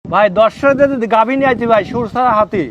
ভাই দর্শকদের যদি গাভী নিয়ে আইছি ভাই সুরসারা হাতি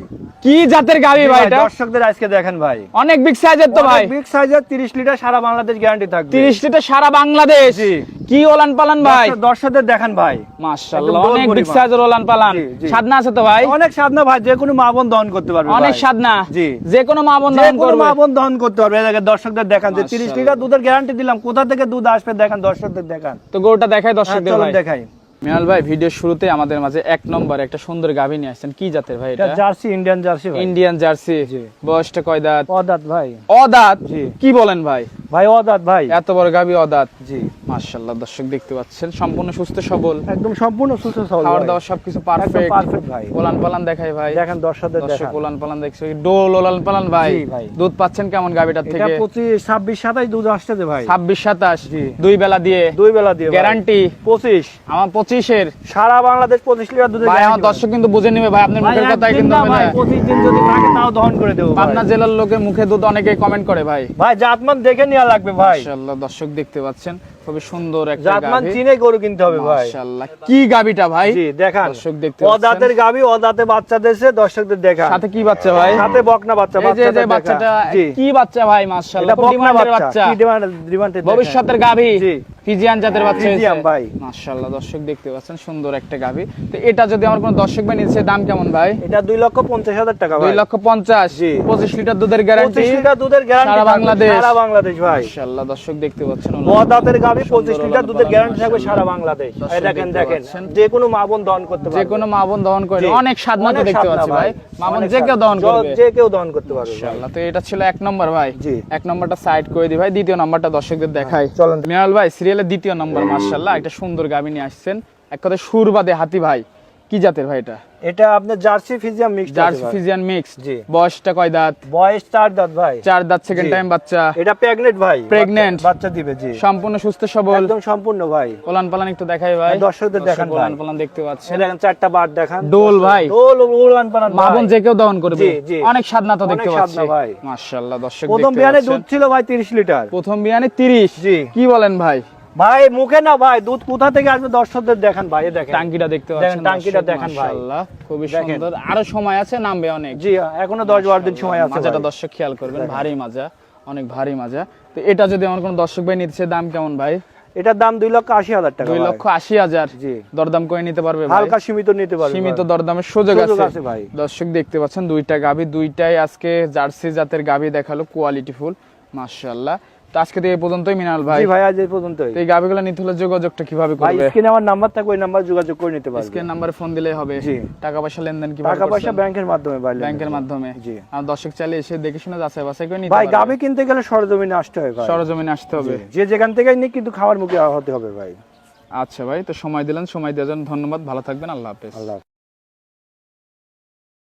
কি জাতের গাভী ভাই এটা? দর্শকদের আজকে দেখেন ভাই অনেক বিগ সাইজের তো ভাই। বিগ সাইজের 30 লিটার সারা বাংলাদেশ গ্যারান্টি থাকবে। 30 লিটার সারা বাংলাদেশ। জি। কি ওলান পালান ভাই? দর্শকদের দেখেন ভাই মাশাআল্লাহ একদম অনেক দৌড় বিগ পরিমাণ। সাইজের ওলান পালান। জি, জি। সাধনা আছে তো ভাই? অনেক সাধনা ভাই, যে কোনো মা বোন দহন করতে পারবে অনেক ভাই। সাধনা। জি। যে কোনো মা বোন যে দহন কোনো করবে। মা বোন দহন করতে পারবে। এই দেখেন দর্শকদের দেখান যে 30 মাশাআল্লাহ। লিটার দুধের গ্যারান্টি দিলাম, কোথা থেকে দুধ আসবে দেখেন, দর্শকদের দেখান। তো গরুটা দেখাই দর্শকদের চলুন ভাই। দেখাই। মিনাল ভাই ভিডিওর শুরুতে আমাদের মাঝে এক নম্বর একটা সুন্দর গাভী নিয়ে আসছেন। কি জাতের ভাই এটা এটা? জার্সি, ইন্ডিয়ান জার্সি ভাই। Indian jersey. জি। বয়সটা কয় দাঁত? অদাত ভাই। অদাঁত। জি। কি বলেন ভাই? ভাই অদাত ভাই। এত বড় গাভী অদাঁত। জি। মাশাআল্লাহ দর্শক দেখতে পাচ্ছেন সম্পূর্ণ সুস্থ সবল। একদম সম্পূর্ণ সুস্থ সবল খাওয়ার ভাই। দাওয়া সবকিছু একদম পারফেক্ট। পারফেক্ট ভাই। ওলান পালান দেখাই ভাই। দেখেন দর্শকদের দর্শক দেখান। ওলান পালান দেখছি। ডোল ওলান পালান ভাই। জি ভাই। দুধ পাচ্ছেন কেমন গাভীটার এটা থেকে? 25 26 27 দুধ আসছে ভাই। 26 27 জি। দুই বেলা দিয়ে দুই বেলা দিয়ে গ্যারান্টি 25 আমার 25 এর। সারা বাংলাদেশ 25 লিটার দুধের ভাই আমার guarantee দর্শক কিন্তু বুঝে নিবে ভাই, আপনার ভাই, মুখের কথাই একদিন কিন্তু না হবে ভাই, না। 25 দিন যদি থাকে তাও দহন করে দেবো ভাই। পাবনা জেলার লোকের মুখে দুধ অনেকেই কমেন্ট করে ভাই। ভাই জাতমান দেখে নেওয়া লাগবে ভাই। মাশাআল্লাহ দর্শক দেখতে পাচ্ছেন খুবই সুন্দর একটা জাতমান গাভী। চিনে গরু কিনতে হবে ভাই। মাশাআল্লাহ কি গাভীটা ভাই? জি দেখান। দর্শক দেখতে অদাতের পাচ্ছেন। গাবি, অদাতে বাচ্চা দেশে দর্শকদের দেখান। সাথে কি বাচ্চা ভাই? সাথে বকনা বাচ্চা। এই যে বাচ্চাটা দেখান। বাচ্চাটা জি। কি বাচ্চা ভাই? মাশাআল্লাহ এটা খুব বকনা ডিমান্ডের বাচ্চা। বাচ্চা। কি ডিমান্ডের ভবিষ্যতের গাভী। জি। ফিজিয়ান জাতের বাচ্চা হয়েছে। ফিজিয়ান ভাই। মাশাআল্লাহ দর্শক দেখতে পাচ্ছেন সুন্দর একটা গাভী। তো এটা যদি আমার কোনো দর্শক ভাই নিচ্ছে দাম কেমন ভাই? এটা 2,50,000 টাকা ভাই। 2,50,000। জি। 25 লিটার দুধের গ্যারান্টি। 25 লিটার দুধের গ্যারান্টি সারা বাংলাদেশ। সারা বাংলাদেশ ভাই। মাশাআল্লাহ দর্শক দেখতে পাচ্ছেন অদাতের গাবি 25 লিটার দুধের গ্যারান্টি থাকবে সারা মাশাআল্লাহ। বাংলাদেশ। দর্শক এই দেখেন দেখতে দেখেন পাচ্ছেন। যে কোনো মা বোন দহন করতে পারবে। যে কোনো মা বোন দহন করে। জি। অনেক স্বাদনা তো অনেক দেখতে স্বাদনা পাচ্ছি ভাই। মা বোন অনেক যে কেউ দহন করবে। যে কেউ দহন করতে পারবে ভাই। মাশাআল্লাহ। তো এটা ছিল এক নম্বর ভাই। জি। এক নম্বরটা সাইড করে দিই ভাই, দ্বিতীয় নম্বরটা দর্শকদের দেখাই। চলেন। মিনাল ভাই সিরিয়ালের দ্বিতীয় নম্বর মাশাআল্লাহ একটা সুন্দর গাভী নিয়ে আসছেন। এক কথায় সুরবাদে হাতি ভাই। কি জাতের ভাই এটা? এটা আপনার jersey Friesian mix jersey Friesian mix. জি। বয়সটা কয় দাঁত? বয়স 4 দাঁত ভাই। 4 দাঁত, সেকেন্ড জি। টাইম বাচ্চা। এটা প্রেগনেন্ট ভাই। Pregnant? বাচ্চা দিবে জি। সম্পূর্ণ সুস্থ সবল। একদম সম্পূর্ণ ভাই। ওলান পালান একটু দেখাই ভাই। দর্শকদের দেখান ভাই। ওলান পালান দেখতে পাচ্ছেন। এই দেখেন 4টা বার দেখান। ডোল ভাই। ডোল উলান পালান মা ভাই। বোন যে কেউ দহন করবে। জি, জি। অনেক স্বাদনা তো অনেক দেখতে পাচ্ছি স্বাদনা ভাই। মাশাআল্লাহ দর্শক প্রথম দেখতে বিয়ানে পাচ্ছেন। দুধ ছিল ভাই 30 লিটার। প্রথম বিয়ানে 30। জি। কি বলেন ভাই? ভাই মুখে না ভাই, দুধ কোথা থেকে আসবে দর্শকদের দেখান ভাই। এই দেখেন টাঙ্কিটা দেখতে দেখেন, পাচ্ছেন। টাঙ্কিটা দর্শক, দেখান ভাই। মাশাআল্লাহ খুবই দেখেন। সুন্দর। আরো সময় আছে, নামবে অনেক। জি এখনো 10-12 দিন সময় আছে মাজাটা ভাই। দর্শক খেয়াল করবেন, ভারী মাজা, অনেক ভারী মাজা। তো এটা যদি আমার কোনো দর্শক ভাই নিচ্ছে দাম কেমন ভাই? এটার দাম 2,80,000 টাকা। 2,80,000। জি। দরদাম করে নিতে পারবে ভাই? হালকা সীমিত নিতে পারবে। সীমিত ভাই। দরদামের সুযোগ সুযোগ আছে আছে ভাই। দর্শক দেখতে পাচ্ছেন দুইটা গাভী, দুইটাই আজকে জার্সি জাতের গাভী দেখালো, কোয়ালিটি ফুল মাশাআল্লাহ। তো আজকে তো এই পর্যন্তই মিনাল ভাই। জি ভাই আজ এই পর্যন্তই। তো এই গাভীগুলো নিতে হলে যোগাযোগটা কিভাবে ভাই করবে? স্ক্রিনে আমার নাম্বার থাকবে, ওই নাম্বার যোগাযোগ করে নিতে পারবে। স্ক্রিন নাম্বারে ফোন দিলেই হবে। জি। টাকা পয়সা লেনদেন কিভাবে টাকা পয়সা করছেন? ব্যাংকের মাধ্যমে ভাই। ব্যাংকের মাধ্যমে। জি। আর দর্শক চাইলে এসে দেখে শুনে যাচাই বাছাই করে নিতে ভাই পারবে। গাবি কিনতে গেলে সরজমিনে আসতে হয় ভাই। সরজমিনে আসতে হবে। যে যেখান থেকে নিক কিন্তু খাওয়ার মুখে হতে হবে ভাই। আচ্ছা ভাই, তো সময় দিলেন, সময় দেওয়ার জন্য ধন্যবাদ। ভালো থাকবেন, আল্লাহ হাফেজ। আল্লাহ।